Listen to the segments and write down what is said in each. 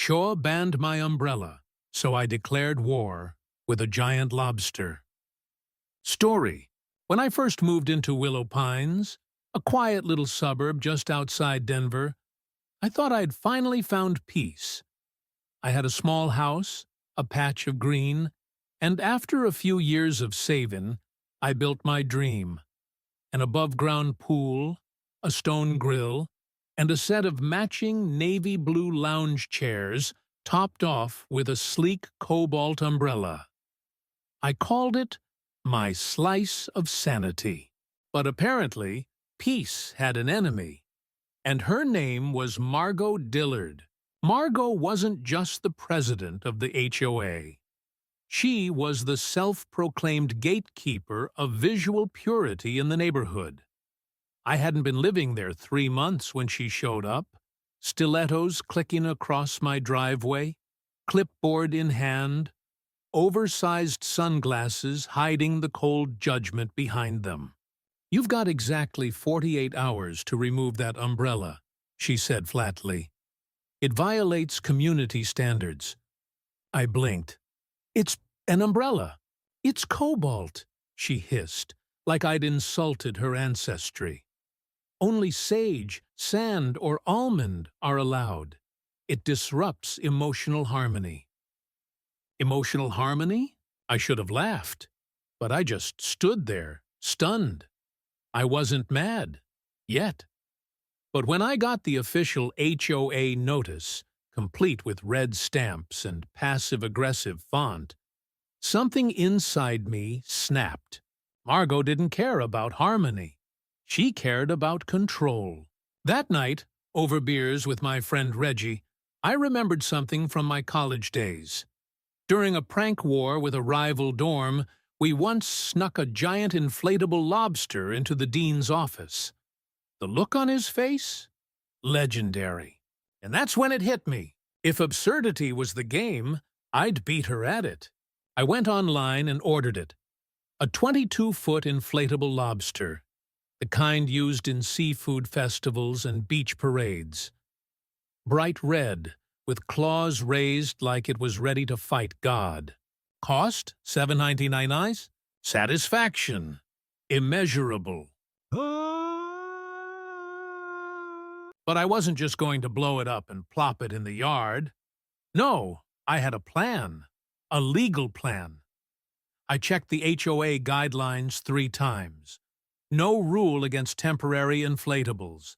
HOA banned my umbrella, so I declared war with a giant lobster. Story. When I first moved into Willow Pines, a quiet little suburb just outside Denver, I thought I'd finally found peace. I had a small house, a patch of green, and after a few years of saving, I built my dream. An above-ground pool, a stone grill, and a set of matching navy blue lounge chairs topped off with a sleek cobalt umbrella. I called it my slice of sanity. But apparently, peace had an enemy, and her name was Margot Dillard. Margot wasn't just the president of the HOA. She was the self-proclaimed gatekeeper of visual purity in the neighborhood. I hadn't been living there 3 months when she showed up, stilettos clicking across my driveway, clipboard in hand, oversized sunglasses hiding the cold judgment behind them. "You've got exactly 48 hours to remove that umbrella," she said flatly. "It violates community standards." I blinked. "It's an umbrella. It's cobalt," she hissed, like I'd insulted her ancestry. "Only sage, sand, or almond are allowed. It disrupts emotional harmony." Emotional harmony? I should have laughed, but I just stood there, stunned. I wasn't mad. Yet. But when I got the official HOA notice, complete with red stamps and passive-aggressive font, something inside me snapped. Margot didn't care about harmony. She cared about control. That night, over beers with my friend Reggie, I remembered something from my college days. During a prank war with a rival dorm, we once snuck a giant inflatable lobster into the dean's office. The look on his face? Legendary. And that's when it hit me. If absurdity was the game, I'd beat her at it. I went online and ordered it. A 22-foot inflatable lobster, the kind used in seafood festivals and beach parades. Bright red, with claws raised like it was ready to fight God. Cost? $7.99. Satisfaction. Immeasurable. But I wasn't just going to blow it up and plop it in the yard. No, I had a plan. A legal plan. I checked the HOA guidelines 3 times. No rule against temporary inflatables.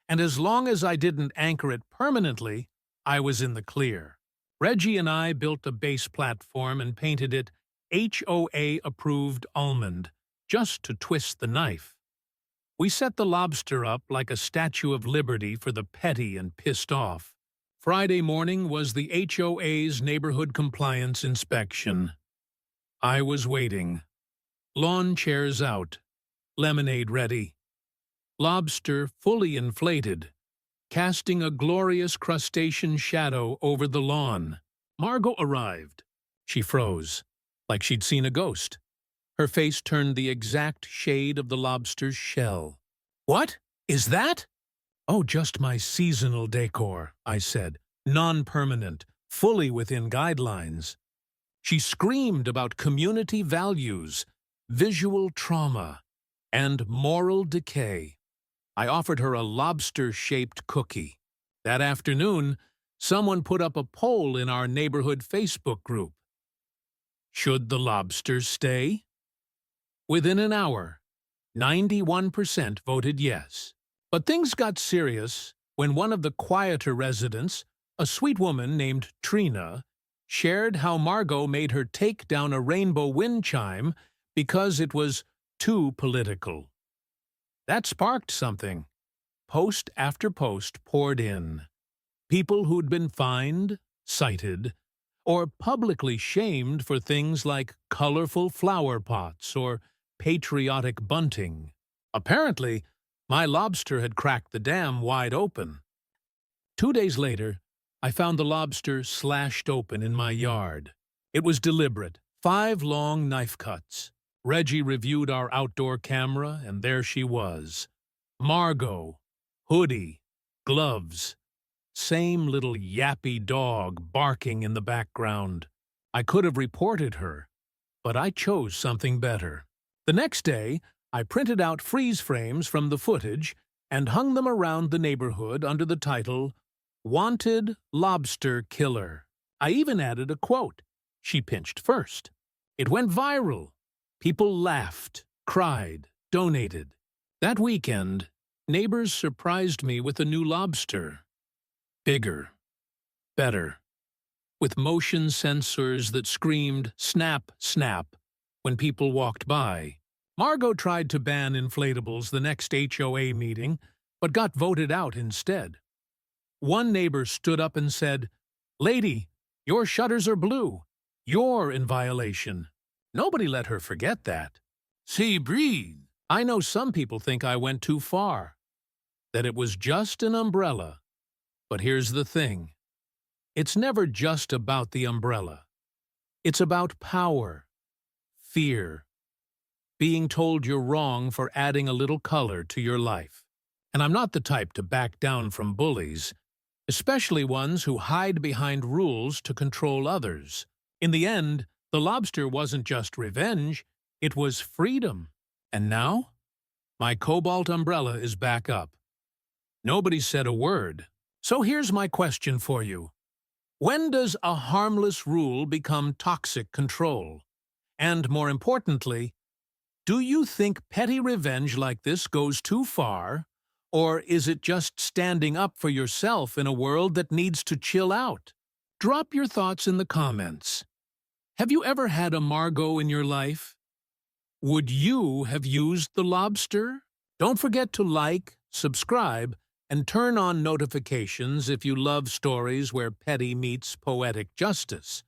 And as long as I didn't anchor it permanently, I was in the clear. Reggie and I built a base platform and painted it HOA-approved almond, just to twist the knife. We set the lobster up like a Statue of Liberty for the petty and pissed off. Friday morning was the HOA's neighborhood compliance inspection. I was waiting. Lawn chairs out. Lemonade ready. Lobster fully inflated, casting a glorious crustacean shadow over the lawn. Margot arrived. She froze, like she'd seen a ghost. Her face turned the exact shade of the lobster's shell. "What? Is that?" "Oh, just my seasonal decor," I said. "Non-permanent, fully within guidelines." She screamed about community values, visual trauma, and moral decay. I offered her a lobster-shaped cookie. That afternoon, someone put up a poll in our neighborhood Facebook group. Should the lobster stay? Within an hour, 91% voted yes. But things got serious when one of the quieter residents, a sweet woman named Trina, shared how Margot made her take down a rainbow wind chime because it was too political. That sparked something. Post after post poured in. People who'd been fined, cited, or publicly shamed for things like colorful flower pots or patriotic bunting. Apparently, my lobster had cracked the dam wide open. 2 days later, I found the lobster slashed open in my yard. It was deliberate, 5 long knife cuts. Reggie reviewed our outdoor camera, and there she was. Margot, hoodie, gloves, Same little yappy dog barking in the background. I could have reported her, but I chose something better. The next day, I printed out freeze frames from the footage and hung them around the neighborhood under the title, "Wanted Lobster Killer." I even added a quote. She pinched first. It went viral. People laughed, cried, donated. That weekend, neighbors surprised me with a new lobster. Bigger, better, with motion sensors that screamed snap, snap when people walked by. Margot tried to ban inflatables the next HOA meeting, but got voted out instead. One neighbor stood up and said, "Lady, your shutters are blue. You're in violation." Nobody let her forget that. See, breathe. I know some people think I went too far, that it was just an umbrella. But here's the thing. It's never just about the umbrella. It's about power, fear, being told you're wrong for adding a little color to your life. And I'm not the type to back down from bullies, especially ones who hide behind rules to control others. In the end, the lobster wasn't just revenge, it was freedom. And now, my cobalt umbrella is back up. Nobody said a word. So here's my question for you. When does a harmless rule become toxic control? And more importantly, do you think petty revenge like this goes too far, or is it just standing up for yourself in a world that needs to chill out? Drop your thoughts in the comments. Have you ever had a Margot in your life? Would you have used the lobster? Don't forget to like, subscribe, and turn on notifications if you love stories where petty meets poetic justice.